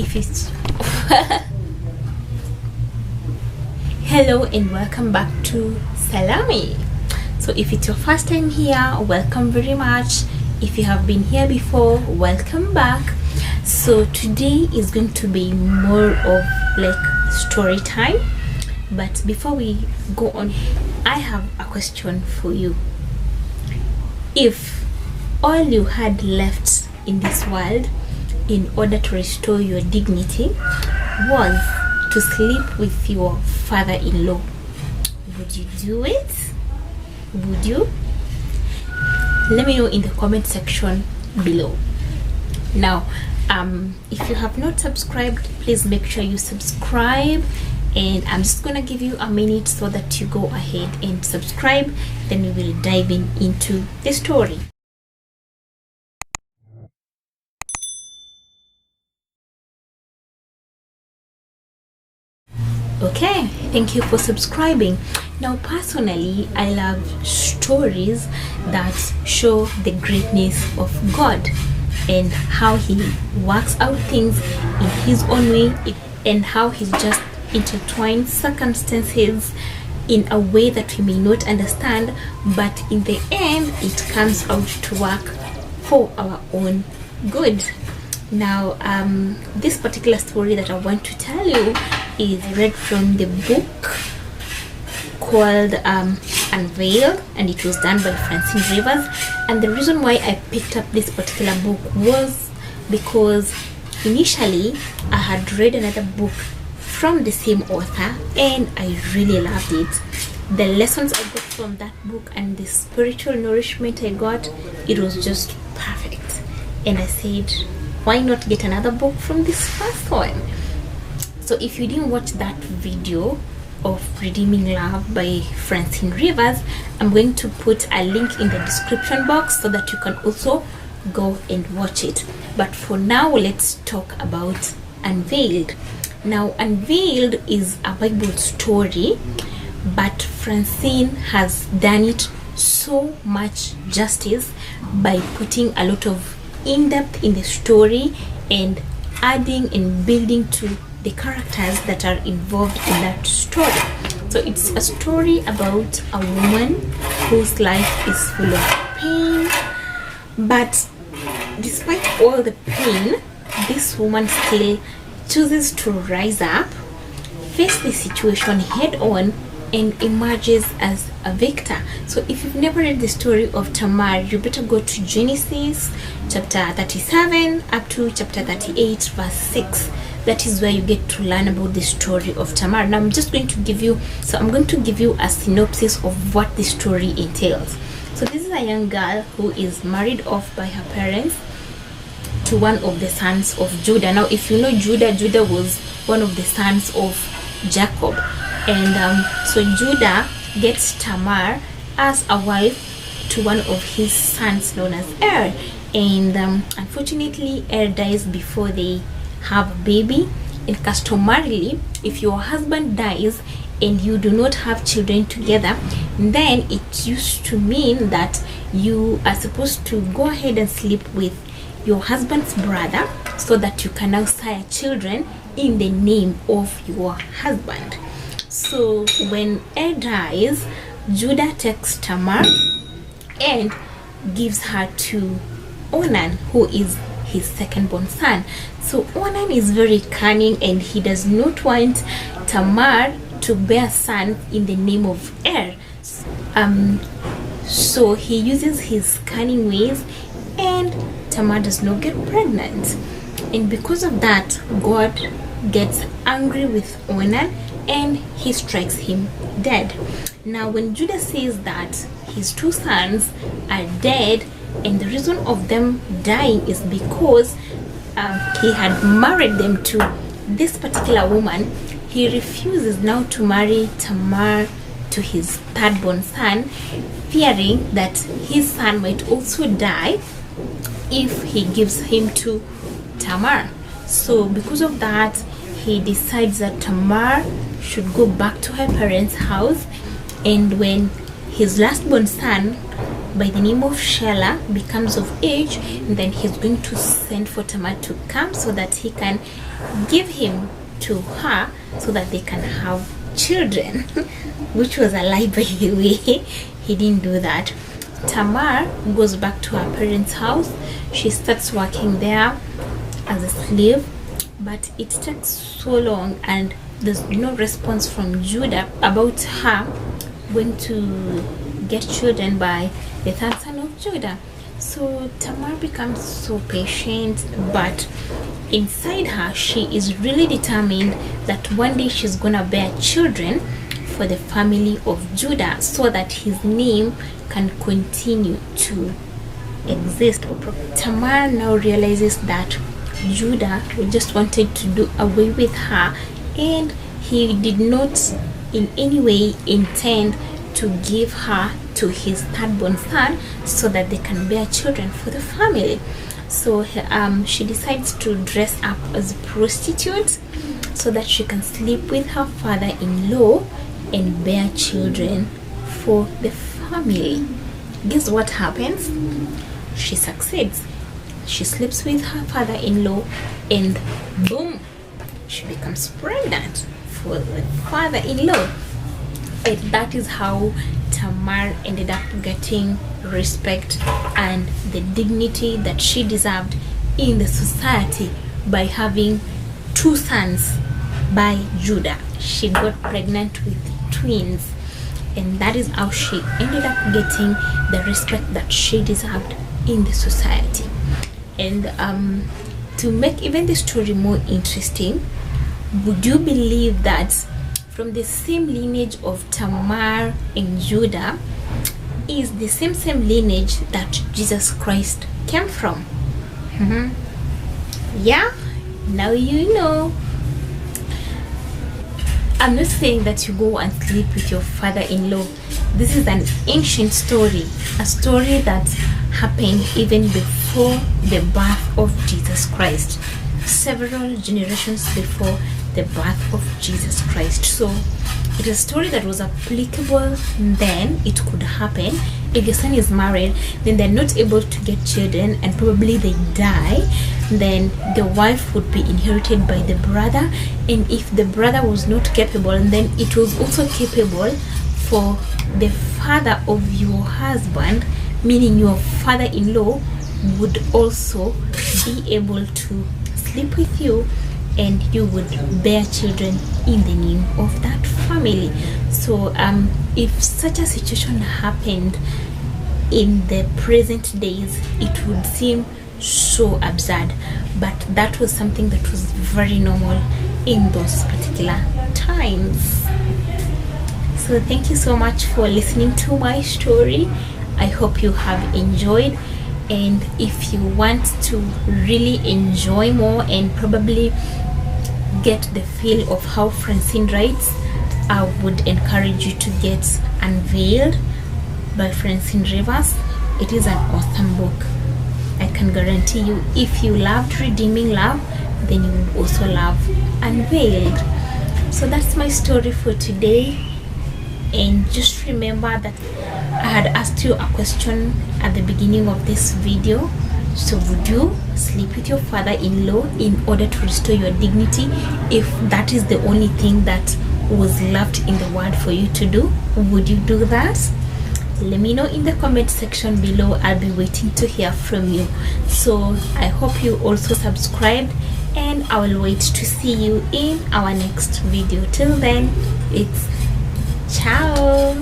if it's hello and welcome back to Salami. So if it's your first time here, welcome very much. If you have been here before, welcome back. So today is going to be more of like story time, but before we go on, I have a question for you. If all you had left in this world in order to restore your dignity was to sleep with your father-in-law, would you do it? Would you? Let me know in the comment section below. Now if you have not subscribed, please make sure you subscribe, and I'm just gonna give you a minute so that you go ahead and subscribe, then we will dive into the story. Okay, thank you for subscribing. Now personally, I love stories that show the greatness of God and how he works out things in his own way, and how he's just intertwined circumstances in a way that we may not understand, but in the end it comes out to work for our own good. Now this particular story that I want to tell you is read from the book called Unveiled, and it was done by Francine Rivers. And the reason why I picked up this particular book was because initially I had read another book from the same author and I really loved it. The lessons I got from that book and the spiritual nourishment I got, it was just perfect. And I said, why not get another book from this first one? So if you didn't watch that video of Redeeming Love by Francine Rivers, I'm going to put a link in the description box so that you can also go and watch it. But for now, let's talk about Unveiled. Now Unveiled is a Bible story, but Francine has done it so much justice by putting a lot of in-depth in the story and adding and building to the characters that are involved in that story. So it's a story about a woman whose life is full of pain, but despite all the pain, this woman still chooses to rise up, face the situation head on, and emerges as a victor. So if you've never read the story of Tamar, you better go to Genesis chapter 37 up to chapter 38 verse 6. That is where you get to learn about the story of Tamar. Now I'm going to give you a synopsis of what the story entails. So this is a young girl who is married off by her parents to one of the sons of Judah. Now if you know Judah was one of the sons of Jacob, and so Judah gets Tamar as a wife to one of his sons known as Er, and unfortunately Er dies before they have a baby. And customarily, if your husband dies and you do not have children together, then it used to mean that you are supposed to go ahead and sleep with your husband's brother so that you can now sire children in the name of your husband. So when Er dies, Judah takes Tamar and gives her to Onan, who is his second-born son. So Onan is very cunning and he does not want Tamar to bear son in the name of Er. So he uses his cunning ways and Tamar does not get pregnant. And because of that, God gets angry with Onan and he strikes him dead. Now when Judah says that his two sons are dead, and the reason of them dying is because he had married them to this particular woman, he refuses now to marry Tamar to his third-born son, fearing that his son might also die if he gives him to Tamar. So because of that, he decides that Tamar should go back to her parents' house, and when his last-born son by the name of Shelah becomes of age, and then he's going to send for Tamar to come so that he can give him to her so that they can have children, which was a lie, by the way. He didn't do that. Tamar goes back to her parents' house. She starts working there as a slave, but it takes so long and there's no response from Judah about her going to get children by the third son of Judah. So Tamar becomes so patient, but inside her she is really determined that one day she's gonna bear children for the family of Judah so that his name can continue to exist. Tamar now realizes that Judah just wanted to do away with her, and he did not in any way intend to give her to his third-born son so that they can bear children for the family. So she decides to dress up as a prostitute so that she can sleep with her father-in-law and bear children for the family. Guess what happens? She succeeds. She sleeps with her father-in-law, and boom, she becomes pregnant for the father-in-law. And that is how Tamar ended up getting respect and the dignity that she deserved in the society by having two sons by Judah. She got pregnant with twins, and that is how she ended up getting the respect that she deserved in the society. And to make even the story more interesting, would you believe that from the same lineage of Tamar and Judah is the same lineage that Jesus Christ came from? Yeah, now you know. I'm not saying that you go and sleep with your father-in-law. This is an ancient story, a story that happened even before the birth of Jesus Christ, several generations before the birth of Jesus Christ. So it is a story that was applicable then. It could happen if your son is married, then they're not able to get children and probably they die, then the wife would be inherited by the brother. And if the brother was not capable, and then it was also capable for the father of your husband, meaning your father-in-law, would also be able to sleep with you, and you would bear children in the name of that family. So if such a situation happened in the present days, it would seem so absurd, but that was something that was very normal in those particular times. So thank you so much for listening to my story. I hope you have enjoyed, and if you want to really enjoy more and probably get the feel of how Francine writes, I would encourage you to get Unveiled by Francine Rivers. It is an awesome book. I can guarantee you, if you loved Redeeming Love, then you will also love Unveiled. So that's my story for today. And just remember that I had asked you a question at the beginning of this video. So would you sleep with your father-in-law in order to restore your dignity if that is the only thing that was left in the world for you to do? Would you do that? Let me know in the comment section below. I'll be waiting to hear from you. So I hope you also subscribed, and I will wait to see you in our next video. Till then, it's ciao.